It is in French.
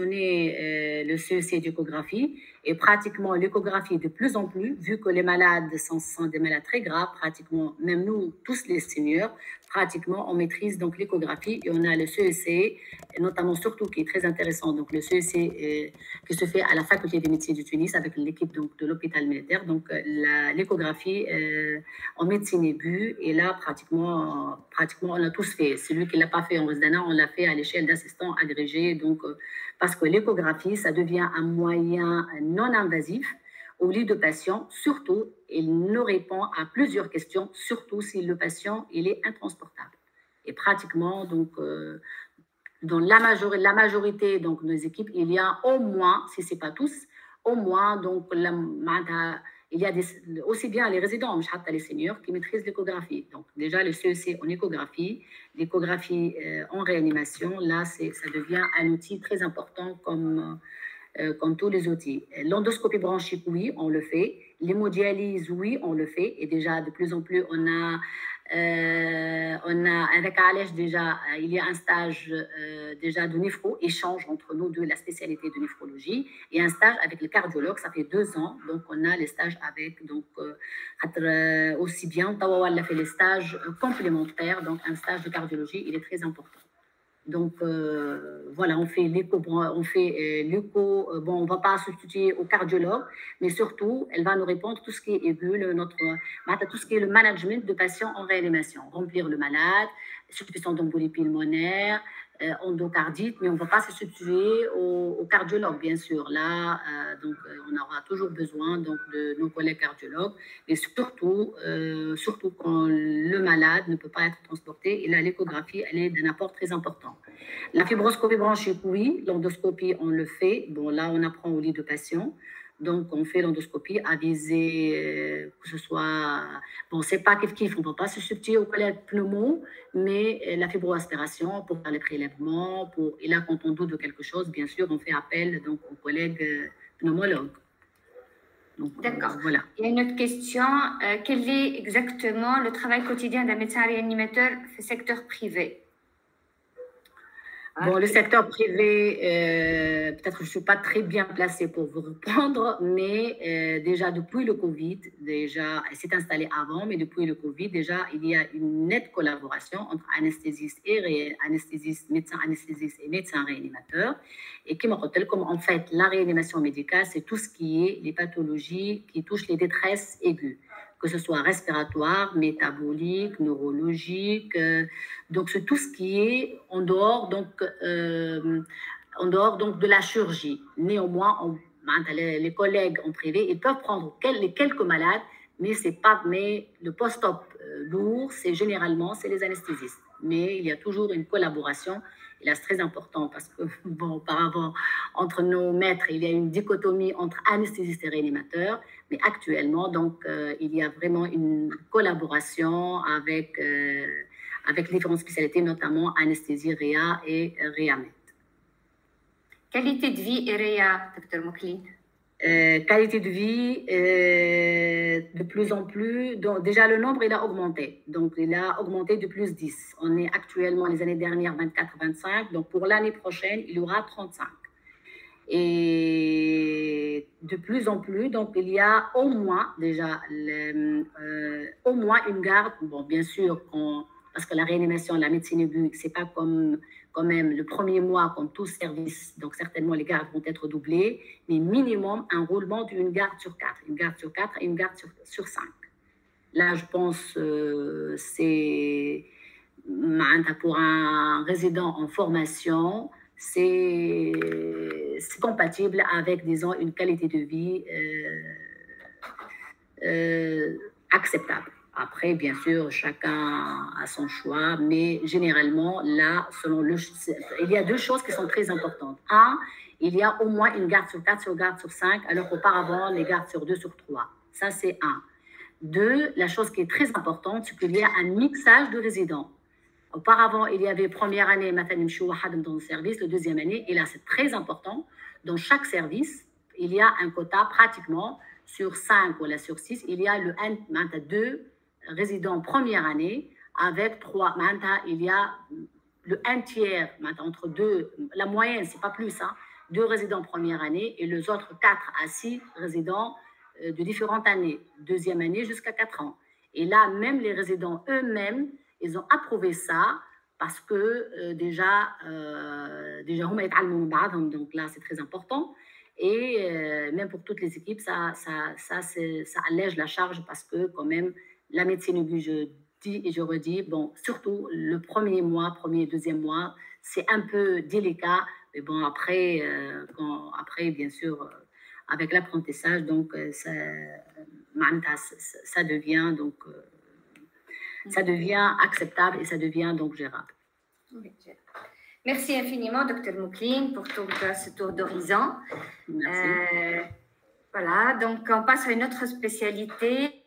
le CEC d'échographie et pratiquement l'échographie de plus en plus, vu que les malades sont des malades très graves, pratiquement, même nous, tous les seniors, pratiquement, on maîtrise donc l'échographie et on a le CEC, et notamment surtout qui est très intéressant, donc le CEC qui se fait à la faculté des médecins de Tunis avec l'équipe donc, de l'hôpital militaire, donc l'échographie en médecine aiguë, et là, pratiquement, on a tous fait. Celui qui ne l'a pas fait en Rosdana, on l'a fait à l'échelle d'assistants agrégés, donc parce que l'échographie, ça devient un moyen non invasif au lit de patient, surtout, il nous répond à plusieurs questions, surtout si le patient il est intransportable. Et pratiquement, donc, dans la majorité donc, de nos équipes, il y a au moins, si ce n'est pas tous, au moins, donc, il y a aussi bien les résidents, les seniors, qui maîtrisent l'échographie. Donc, déjà, le CEC en échographie, l'échographie en réanimation, là, ça devient un outil très important comme tous les outils. L'endoscopie bronchique, oui, on le fait. L'hémodialyse, oui, on le fait. Et déjà, de plus en plus, on a avec Alej déjà, il y a un stage déjà de néphro, échange entre nous deux, la spécialité de néphrologie, et un stage avec le cardiologue, ça fait 2 ans. Donc, on a les stages avec, donc, aussi bien, Tawawal a fait les stages complémentaires, donc un stage de cardiologie, il est très important. Donc, voilà, on fait l'écho, bon, on ne va pas substituer au cardiologue, mais surtout, elle va nous répondre tout ce qui est aigu, tout ce qui est le management de patients en réanimation, remplir le malade, suffisance d'embolie pulmonaire, endocardite, mais on ne va pas se substituer au cardiologue, bien sûr. Là, donc, on aura toujours besoin donc, de nos collègues cardiologues, et surtout quand le malade ne peut pas être transporté, et là, l'échographie, elle est d'un apport très important. La fibroscopie bronchique, oui, l'endoscopie, on le fait. Bon, là, on apprend au lit de patient. Donc, on fait l'endoscopie à viser, que ce soit... Bon, c'est pas kiff-kiff, on ne peut pas se substituer au collègue pneumo, mais la fibroaspiration pour faire les prélèvements, et là, quand on doute de quelque chose, bien sûr, on fait appel donc, aux collègues pneumologues. D'accord. Voilà. Il y a une autre question. Quel est exactement le travail quotidien d'un médecin réanimateur dans le secteur privé? Bon, le secteur privé, peut-être que je ne suis pas très bien placée pour vous répondre, mais déjà depuis le Covid, déjà, elle s'est installée avant, mais depuis le Covid, déjà, il y a une nette collaboration entre anesthésistes et médecins anesthésistes et médecins réanimateurs. Et qui me rappelle comme en fait, la réanimation médicale, c'est tout ce qui est les pathologies qui touchent les détresses aiguës, que ce soit respiratoire, métabolique, neurologique. Donc, c'est tout ce qui est en dehors donc, de la chirurgie. Néanmoins, les collègues en privé, ils peuvent prendre les quelques malades, mais le post-op lourd, c'est les anesthésistes. Mais il y a toujours une collaboration. Et là, c'est très important parce que, bon, auparavant, entre nos maîtres, il y a une dichotomie entre anesthésistes et réanimateurs. Mais actuellement, donc, il y a vraiment une collaboration avec différentes spécialités, notamment anesthésie, réa et réamed. Qualité de vie et réa, Dr Mouklin? Qualité de vie, de plus en plus. Donc, déjà, le nombre, il a augmenté. Donc, il a augmenté de plus 10. On est actuellement, les années dernières, 24-25. Donc, pour l'année prochaine, il y aura 35. Et de plus en plus, donc, il y a au moins, déjà, au moins une garde. Bon, bien sûr, parce que la réanimation, la médecine aiguë, ce n'est pas comme quand même le premier mois, comme tout service, donc certainement les gardes vont être doublées, mais minimum un roulement d'une garde sur 4, une garde sur 4 et une garde sur 5. Là, je pense c'est pour un résident en formation, c'est compatible avec, disons, une qualité de vie acceptable. Après, bien sûr, chacun a son choix, mais généralement, là, il y a 2 choses qui sont très importantes. Un, il y a au moins une garde sur 4, sur garde sur 5, alors qu'auparavant, les gardes sur 2, sur 3. Ça, c'est un. 2, la chose qui est très importante, c'est qu'il y a un mixage de résidents. Auparavant, il y avait première année, dans le service, la deuxième année, et là, c'est très important. Dans chaque service, il y a un quota pratiquement sur 5 ou sur 6, il y a 2 résidents première année avec 3. Il y a le 1 tiers entre 2, la moyenne, c'est pas plus, hein, 2 résidents première année et les autres 4 à 6 résidents de différentes années, deuxième année jusqu'à 4 ans. Et là, même les résidents eux-mêmes, ils ont approuvé ça parce que déjà, donc là, c'est très important. Et même pour toutes les équipes, ça allège la charge parce que quand même, la médecine aiguë, je dis et je redis, bon, surtout le premier mois, premier, deuxième mois, c'est un peu délicat. Mais bon, après, bien sûr, avec l'apprentissage, donc ça devient donc ça devient acceptable et ça devient donc gérable. Merci infiniment, Dr Moukline, pour tout ce tour d'horizon. Merci. Voilà, donc on passe à une autre spécialité.